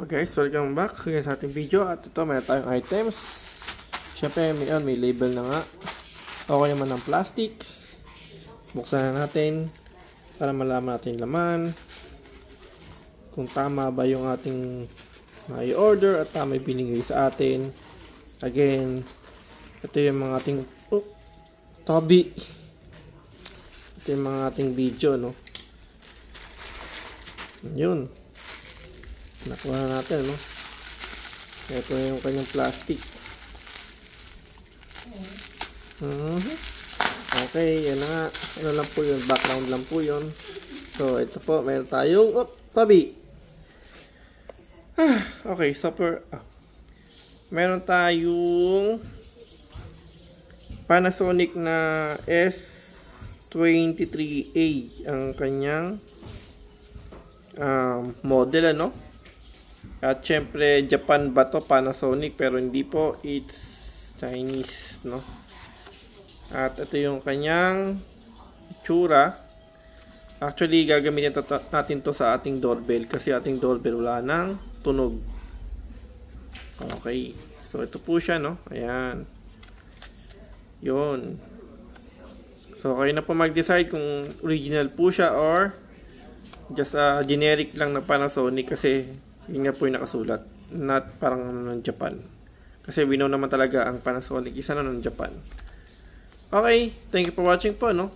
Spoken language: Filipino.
Okay guys, welcome back sa ating video. At ito, may tayong items. Siyempre, may label na nga. Okay naman ng plastic. Buksan na natin para malaman natin yung laman, kung tama ba yung ating mai-order at tama yung binigay sa atin. Again, ito yung mga ating tabi. Ito yung mga ating video, no? Yun. Nakuha na natin, no? Ito yung kanyang plastic. Okay, yan na nga. Ano lang po yun? Background lang po yun. So, ito po. Meron tayong tabi. Okay, meron tayong Panasonic na S23A ang kanyang model, ano? At syempre Japan ba to, Panasonic, pero hindi po, it's Chinese, no? At ito yung kanyang itsura. Actually gagamitin natin to sa ating doorbell kasi ating doorbell wala nang tunog. Okay, so ito po siya, no? Ayan, yun. So kayo na po mag-decide kung original po siya or just generic lang na Panasonic, kasi yun nga po yung nakasulat, not parang ng Japan, kasi we know naman talaga ang Panasonic isa na ng Japan. Okay, thank you for watching po, no?